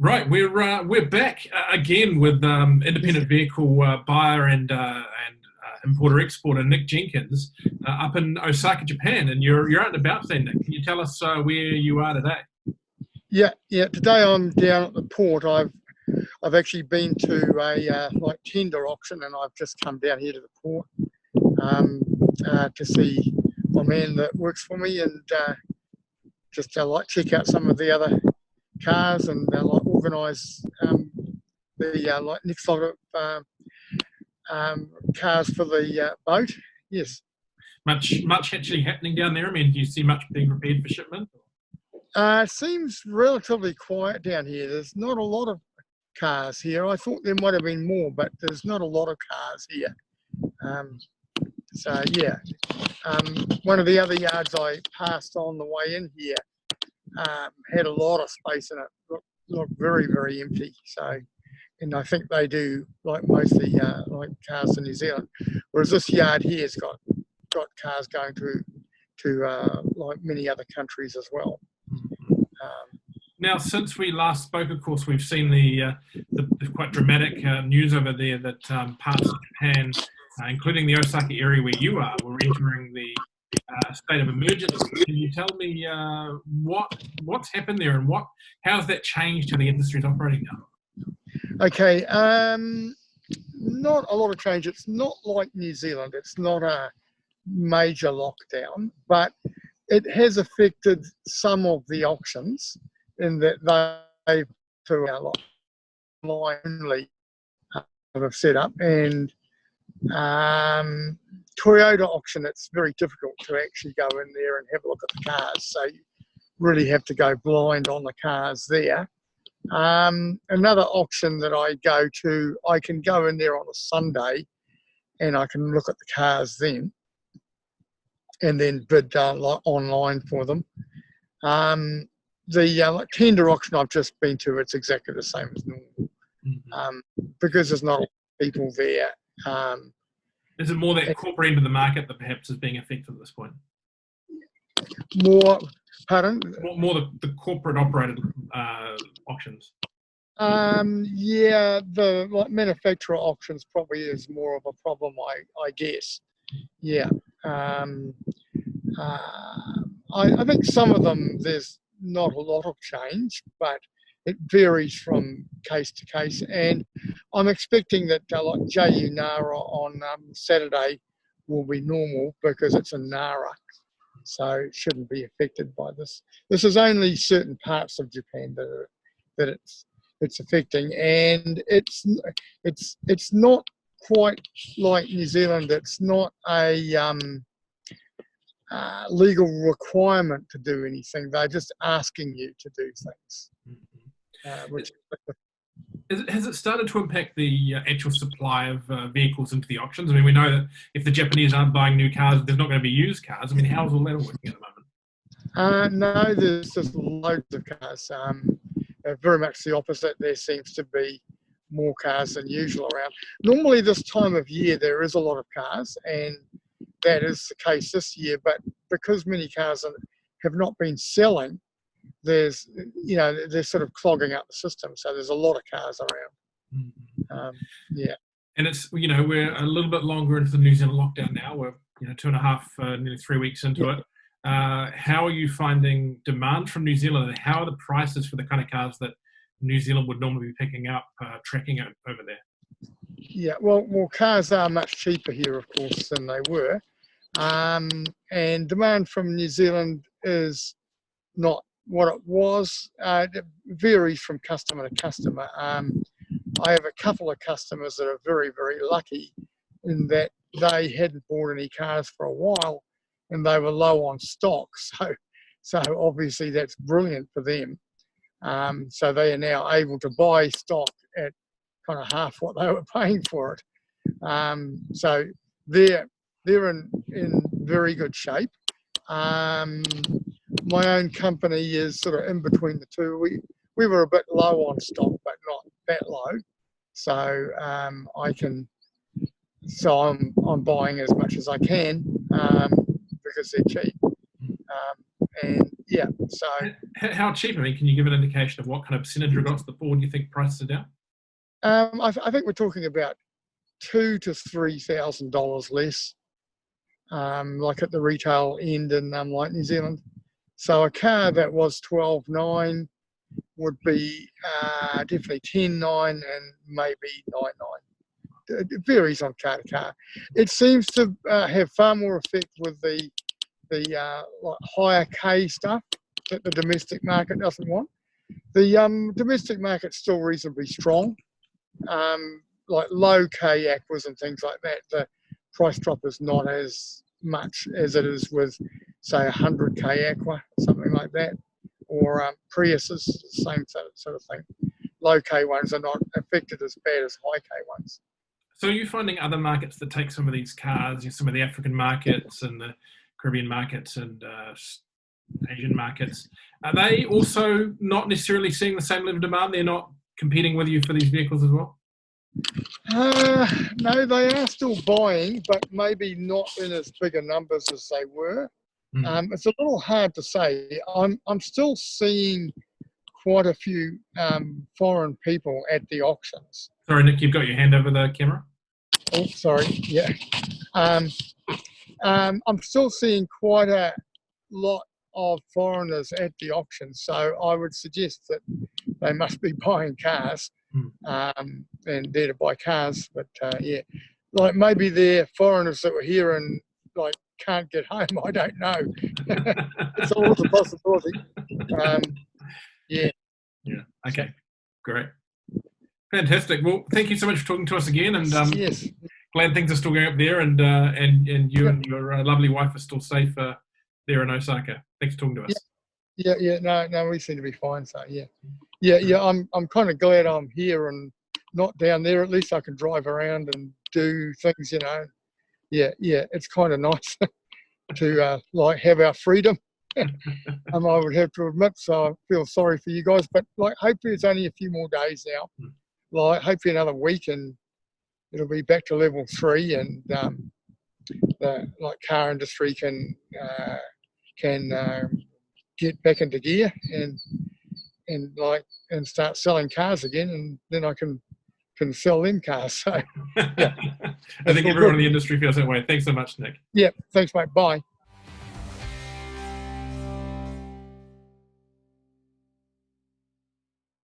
Right, we're back again with independent vehicle buyer and importer exporter Nick Jenkins up in Osaka, Japan, and you're out and about today, Nick. Can you tell us where you are today? Yeah. Today I'm down at the port. I've actually been to a tender auction, and I've just come down here to the port to see my man that works for me, and just check out some of the other cars and organise the next lot of cars for the boat. Yes. Much actually happening down there. I mean, do you see much being prepared for shipment? It seems relatively quiet down here. There's not a lot of cars here. I thought there might have been more, but there's not a lot of cars here. One of the other yards I passed on the way in here had a lot of space in it. Looked very, very empty. So, and I think they do like mostly like cars in New Zealand, whereas this yard here has got cars going to like many other countries as well. Now, since we last spoke, of course, we've seen the quite dramatic news over there that parts of Japan, including the Osaka area where you are, were entering the state of emergency. Can you tell me what's happened there and how has that changed how the industry is operating now? Okay, not a lot of change. It's not like New Zealand. It's not a major lockdown, but it has affected some of the auctions in that they to our line only have set up, and Toyota auction, it's very difficult to actually go in there and have a look at the cars, so you really have to go blind on the cars there. Another auction that I go to, I can go in there on a Sunday and I can look at the cars then and then bid online for them. The tender auction I've just been to, it's exactly the same as normal, because there's not a lot of people there. Is it more that corporate end of the market that perhaps is being affected at this point? Pardon? More the corporate operated auctions. Yeah, the manufacturer auctions probably is more of a problem, I guess. Yeah. I think some of them there's not a lot of change, but it varies from case to case. And I'm expecting that like JU Nara on Saturday will be normal because it's in Nara, so it shouldn't be affected by this. This is only certain parts of Japan that it's affecting, and it's not quite like New Zealand. It's not a legal requirement to do anything. They're just asking you to do things. Has it started to impact the actual supply of vehicles into the auctions? I mean, we know that if the Japanese aren't buying new cars, there's not going to be used cars. I mean, how's all that working at the moment? No, there's just loads of cars. Very much the opposite. There seems to be more cars than usual around. Normally this time of year there is a lot of cars, and that is the case this year, but because many cars have not been selling, they're sort of clogging up the system, so there's a lot of cars around. Yeah. And it's, we're a little bit longer into the New Zealand lockdown now. We're 2.5, nearly 3 weeks into it. How are you finding demand from New Zealand, and how are the prices for the kind of cars that New Zealand would normally be picking up tracking it over there? Yeah, well, cars are much cheaper here, of course, than they were. And demand from New Zealand is not what it was. It varies from customer to customer. I have a couple of customers that are very, very lucky in that they hadn't bought any cars for a while and they were low on stock. So obviously that's brilliant for them. So they are now able to buy stock at kind of half what they were paying for it. So they're in very good shape. My own company is sort of in between the two. We were a bit low on stock, but not that low. So I'm buying as much as I can because they're cheap. And yeah, so How cheap? I mean, can you give an indication of what kind of percentage across the board you think prices are down? I think we're talking about $2,000 to $3,000 less, like at the retail end in like New Zealand. So a car that was 12.9 would be definitely 10.9 and maybe 9.9. It varies on car to car. It seems to have far more effect with the like higher K stuff that the domestic market doesn't want. The domestic market's still reasonably strong. Like low K aquas and things like that, the price drop is not as much as it is with, say, 100K aqua, something like that, or Priuses, same sort of thing. Low K ones are not affected as bad as high K ones. So are you finding other markets that take some of these cars, some of the African markets and the Caribbean markets and Asian markets, are they also not necessarily seeing the same level of demand? They're not competing with you for these vehicles as well? No, they are still buying, but maybe not in as big a numbers as they were. It's a little hard to say. I'm still seeing quite a few foreign people at the auctions. Sorry, Nick, you've got your hand over the camera. Oh, sorry. Yeah. I'm still seeing quite a lot of foreigners at the auction, so I would suggest that they must be buying cars, and there to buy cars. But yeah, like maybe they're foreigners that were here and like can't get home. I don't know. It's always a possibility. Yeah. Yeah. Okay. Great. Fantastic. Well, thank you so much for talking to us again, and yes, glad things are still going up there, and you and your lovely wife are still safe there in Osaka. Thanks for talking to us. Yeah. No, we seem to be fine. So yeah. I'm kind of glad I'm here and not down there. At least I can drive around and do things, Yeah. It's kind of nice to like have our freedom. I would have to admit. So I feel sorry for you guys, but like hopefully it's only a few more days now. Like hopefully another week and it'll be back to level 3, and the like car industry can get back into gear and start selling cars again, and then I can sell them cars. So yeah. I think everyone in the industry feels that way. Thanks so much, Nick. Yeah, thanks, mate. Bye.